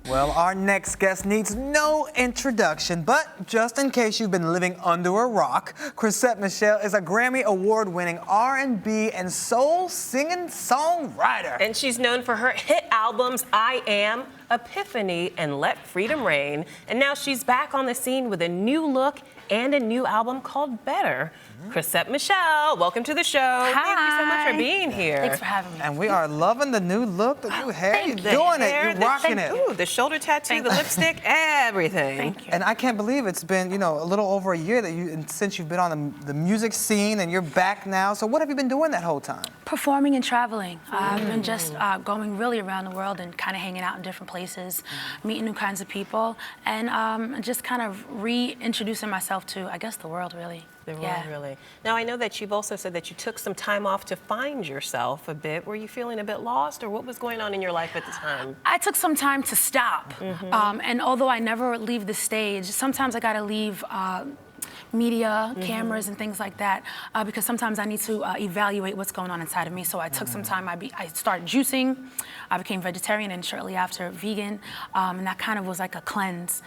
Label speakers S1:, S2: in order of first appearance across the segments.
S1: Well, our next guest needs no introduction, but just in case you've been living under a rock, Chrisette Michele is a Grammy Award-winning R&B and soul singing songwriter.
S2: And she's known for her hit albums I Am, Epiphany, and Let Freedom Reign. And now she's back on the scene with a new look and a new album called Better. Chrisette Michele, welcome to the show.
S3: Hi.
S2: Thank you so much for being here.
S3: Thanks for having me.
S1: And we are loving the new look, the new hair. You're
S2: The
S1: doing
S2: hair,
S1: it. You're rocking it.
S2: Ooh, the shoulder tattoo, the lipstick, everything.
S3: Thank you.
S1: And I can't believe it's been, a little over a year since you've been on the music scene, and you're back now. So what have you been doing that whole time?
S3: Performing and traveling. I've been just going really around the world and kind of hanging out in different places, meeting new kinds of people, and just kind of reintroducing myself to, I guess, the world, really.
S2: The world, really. Now, I know that you've also said that you took some time off to find yourself a bit. Were you feeling a bit lost, or what was going on in your life at the time?
S3: I took some time to stop. And although I never leave the stage, sometimes I got to leave media, cameras, and things like that, because sometimes I need to evaluate what's going on inside of me. So I took some time. I started juicing. I became vegetarian, and shortly after vegan, and that kind of was like a cleanse,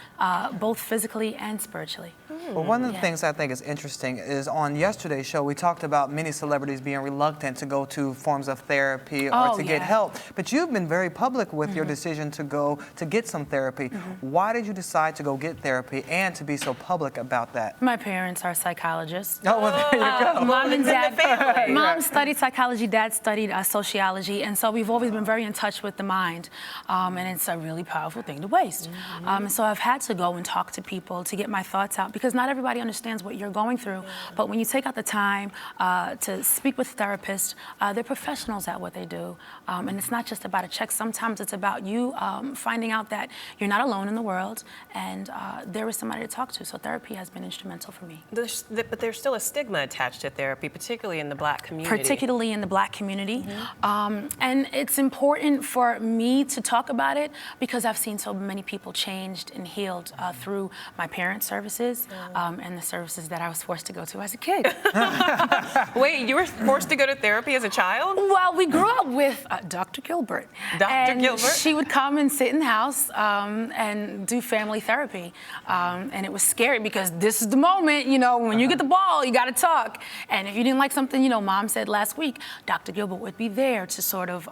S3: both physically and spiritually.
S1: Well, one of the things I think is interesting is on yesterday's show, we talked about many celebrities being reluctant to go to forms of therapy or to get help. But you've been very public with your decision to go to get some therapy. Why did you decide to go get therapy and to be so public about that?
S3: My parents are psychologists.
S1: Oh, well, there you go.
S3: Mom and dad. Mom studied psychology, dad studied sociology, and so we've always been very in touch with the mind, and it's a really powerful thing to waste. So I've had to go and talk to people to get my thoughts out, because not everybody understands what you're going through. But when you take out the time to speak with therapists, they're professionals at what they do, and it's not just about a check. Sometimes it's about you finding out that you're not alone in the world, and there is somebody to talk to. So therapy has been instrumental for me.
S2: But there's still a stigma attached to therapy, particularly in the Black community.
S3: Particularly in the Black community. And it's important for me to talk about it because I've seen so many people changed and healed through my parents' services and the services that I was forced to go to as a kid.
S2: Wait, you were forced to go to therapy as a child?
S3: Well, we grew up with Dr. Gilbert.
S2: Dr. Gilbert?
S3: She would come and sit in the house and do family therapy. And it was scary because this is the moment, when you get the ball, you got to talk. And if you didn't like something, Mom said last week, Dr. Gilbert would be there to sort of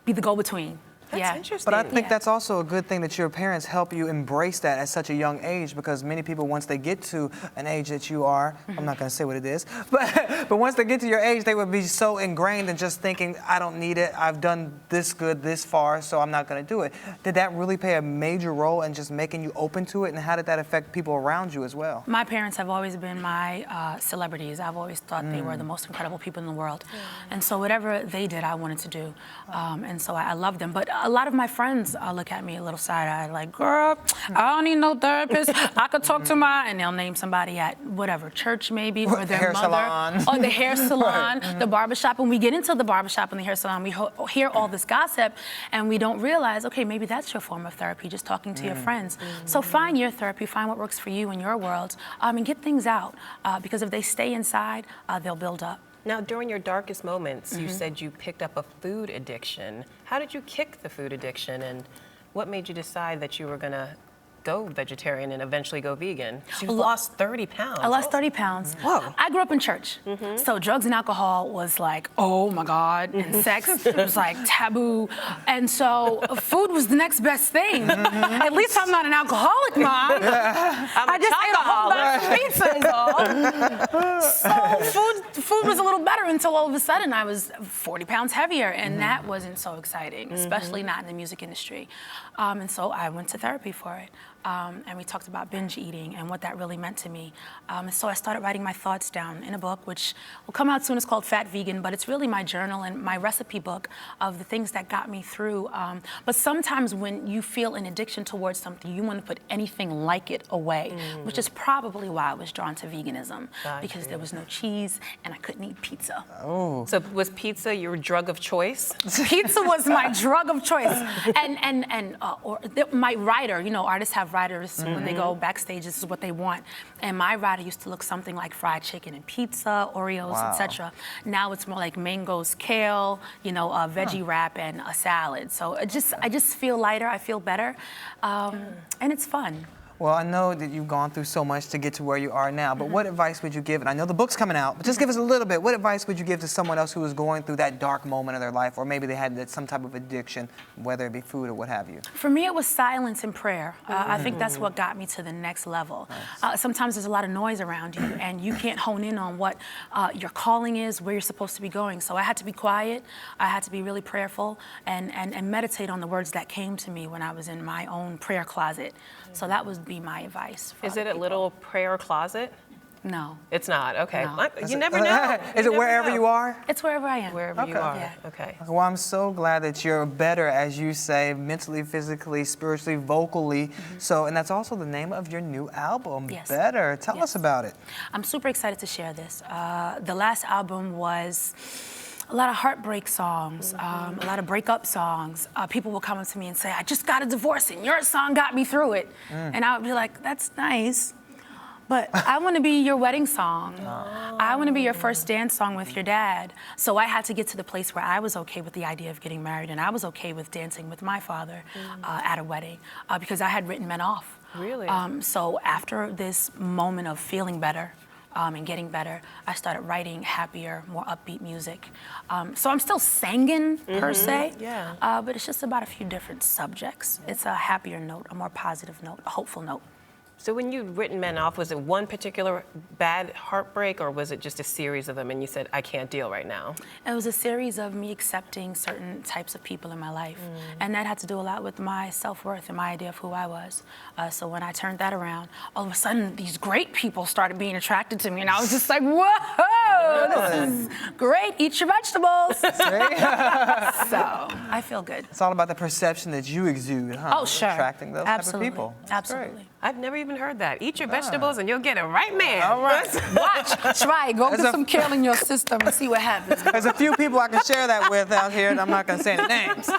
S3: be the go-between.
S2: That's interesting.
S1: But I think that's also a good thing that your parents help you embrace that at such a young age, because many people, once they get to an age that you are, I'm not going to say what it is, but once they get to your age, they would be so ingrained in just thinking, I don't need it, I've done this good this far, so I'm not going to do it. Did that really play a major role in just making you open to it, and how did that affect people around you as well?
S3: My parents have always been my celebrities. I've always thought they were the most incredible people in the world. And so whatever they did, I wanted to do. And so I love them. But a lot of my friends look at me a little side-eyed, like, girl, I don't need no therapist. I could talk to and they'll name somebody at whatever, church maybe, or their mother.
S1: Salon.
S3: Or the hair salon, the barbershop. When we get into the barbershop and the hair salon, we hear all this gossip, and we don't realize, okay, maybe that's your form of therapy, just talking to your friends. So find your therapy, find what works for you in your world, and get things out, because if they stay inside, they'll build up.
S2: Now, during your darkest moments, you said you picked up a food addiction. How did you kick the food addiction, and what made you decide that you were going to go vegetarian and eventually go vegan? You lost 30 pounds.
S3: I lost 30 pounds.
S2: Whoa.
S3: I grew up in church. So drugs and alcohol was like, oh my God, and sex was like taboo. And so food was the next best thing. At least I'm not an alcoholic, Mom. I just ate a whole box of pizza is all. So food was a little better until all of a sudden I was 40 pounds heavier, and that wasn't so exciting, especially not in the music industry. And so I went to therapy for it. And we talked about binge eating and what that really meant to me. So I started writing my thoughts down in a book, which will come out soon. It's called Fat Vegan, but it's really my journal and my recipe book of the things that got me through. But sometimes when you feel an addiction towards something, you want to put anything like it away, which is probably why I was drawn to veganism, because there was no cheese and I couldn't eat pizza.
S2: Oh. So was pizza your drug of choice?
S3: Pizza was my drug of choice. And my writer, artists have writers, when they go backstage, this is what they want. And my rider used to look something like fried chicken and pizza, Oreos, etc. Now it's more like mangoes, kale, you know, a veggie wrap and a salad. So I just feel lighter, I feel better, and it's fun.
S1: Well, I know that you've gone through so much to get to where you are now, but what advice would you give? And I know the book's coming out, but just give us a little bit. What advice would you give to someone else who is going through that dark moment of their life, or maybe they had some type of addiction, whether it be food or what have you?
S3: For me, it was silence and prayer. I think that's what got me to the next level. Sometimes there's a lot of noise around you, and you can't hone in on what your calling is, where you're supposed to be going. So I had to be quiet. I had to be really prayerful and meditate on the words that came to me when I was in my own prayer closet. So that would be my advice.
S2: Is it a little prayer closet?
S3: No.
S2: It's not, okay.
S3: No.
S2: You never know.
S1: Is it wherever you are?
S3: It's wherever I am.
S2: Wherever you are,
S3: Yeah.
S2: okay.
S1: Well, I'm so glad that you're better, as you say, mentally, physically, spiritually, vocally. So, and that's also the name of your new album,
S3: Yes.
S1: Better. Tell us about it.
S3: I'm super excited to share this. The last album was a lot of heartbreak songs, a lot of breakup songs. People will come up to me and say, I just got a divorce and your song got me through it. And I would be like, that's nice, but I want to be your wedding song. I want to be your first dance song with your dad. So I had to get to the place where I was okay with the idea of getting married, and I was okay with dancing with my father at a wedding because I had written men off.
S2: Really?
S3: So after this moment of feeling better, and getting better, I started writing happier, more upbeat music. So I'm still singing per se, but it's just about a few different subjects. It's a happier note, a more positive note, a hopeful note.
S2: So when you'd written men off, was it one particular bad heartbreak, or was it just a series of them and you said, I can't deal right now?
S3: It was a series of me accepting certain types of people in my life. And that had to do a lot with my self-worth and my idea of who I was. So when I turned that around, all of a sudden these great people started being attracted to me, and I was just like, whoa, this is great, eat your vegetables. So I feel good.
S1: It's all about the perception that you exude, huh?
S3: Oh, sure.
S1: Attracting those
S3: Absolutely.
S1: type of people. That's
S3: Absolutely.
S1: great.
S2: I've never even heard that. Eat your vegetables and you'll get a right man.
S1: All right.
S3: Watch, try, go get some kale in your system and see what happens.
S1: There's a few people I can share that with out here, and I'm not going to say any names.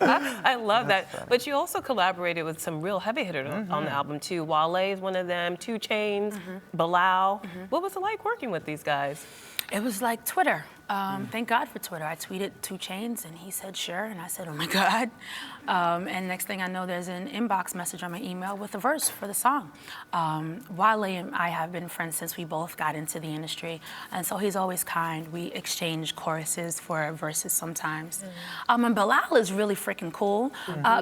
S2: I love that. But you also collaborated with some real heavy hitters on the album too. Wale is one of them, 2 Chainz, Bilal. What was it like working with these guys?
S3: It was like Twitter. Thank God for Twitter. I tweeted 2 Chainz and he said sure, and I said, oh my God. And next thing I know, there's an inbox message on my email with a verse for the song. Wale and I have been friends since we both got into the industry, and so he's always kind. We exchange choruses for verses sometimes. And Bilal is really freaking cool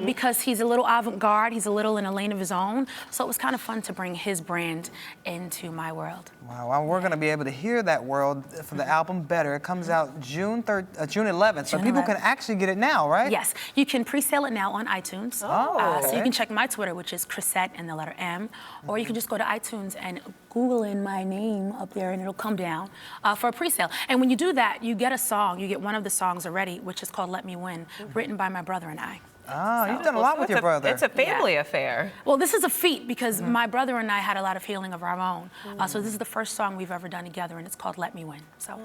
S3: because he's a little avant-garde, he's a little in a lane of his own, so it was kind of fun to bring his brand into my world.
S1: Wow, well, we're going to be able to hear that world for the album Better. It comes out June 11th, so people can actually get it now, right?
S3: Yes, you can pre-sale it now on iTunes.
S1: Oh,
S3: So you can check my Twitter, which is Chrisette and the letter M, or you can just go to iTunes and Google in my name up there and it'll come down for a pre-sale. And when you do that, you get a song, you get one of the songs already, which is called Let Me Win, written by my brother and I.
S1: Oh, you've done a lot with your brother.
S2: It's a family affair.
S3: Well, this is a feat because my brother and I had a lot of healing of our own. So this is the first song we've ever done together, and it's called Let Me Win. So.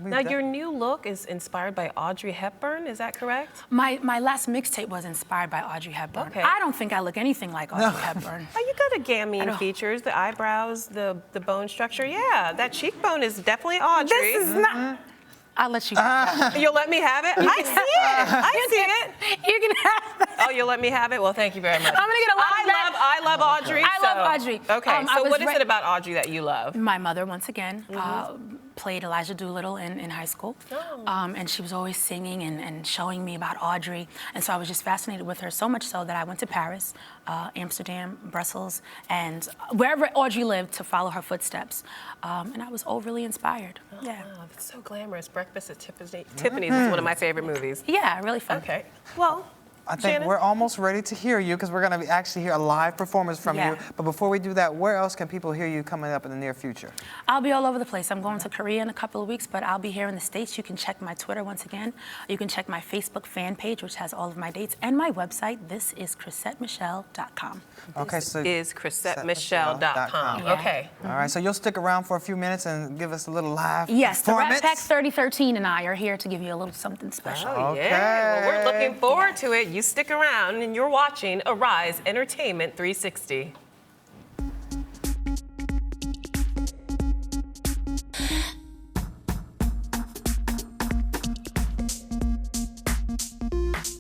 S2: Now, your new look is inspired by Audrey Hepburn, is that correct?
S3: My last mixtape was inspired by Audrey Hepburn.
S2: Okay.
S3: I don't think I look anything like Audrey Hepburn.
S2: Oh, you got a gamine features, the eyebrows, the bone structure. Yeah, that cheekbone is definitely Audrey.
S3: This is not... I'll let you have it.
S2: You'll let me have it? I see it. I see it.
S3: You can have it.
S2: Oh, you'll let me have it? Well, thank you very much.
S3: I'm gonna get a lot of that.
S2: I love Audrey.
S3: I love Audrey.
S2: Okay, so what is it about Audrey that you love?
S3: My mother, once again, played Elijah Doolittle in high school. And she was always singing and showing me about Audrey. And so I was just fascinated with her, so much so that I went to Paris, Amsterdam, Brussels, and wherever Audrey lived to follow her footsteps. And I was overly inspired. Yeah.
S2: Wow, that's so glamorous. Breakfast at Tiffany's is one of my favorite movies.
S3: Yeah, really fun.
S2: Okay. Well,
S1: I think
S2: Shannon?
S1: we're almost ready to hear you because we're going to actually hear a live performance from you. But before we do that, where else can people hear you coming up in the near future?
S3: I'll be all over the place. I'm going to Korea in a couple of weeks, but I'll be here in the States. You can check my Twitter once again. You can check my Facebook fan page, which has all of my dates, and my website. This is ChrisetteMichele.com.
S1: Okay, so
S2: is ChrisetteMichele.com.
S3: Yeah.
S2: Okay.
S1: all right, so you'll stick around for a few minutes and give us a little live
S3: Yes, the
S1: performance?
S3: Rat Pack 3013 and I are here to give you a little something special.
S2: Oh, yeah. Well, we're looking forward to it. You stick around and you're watching Arise Entertainment 360.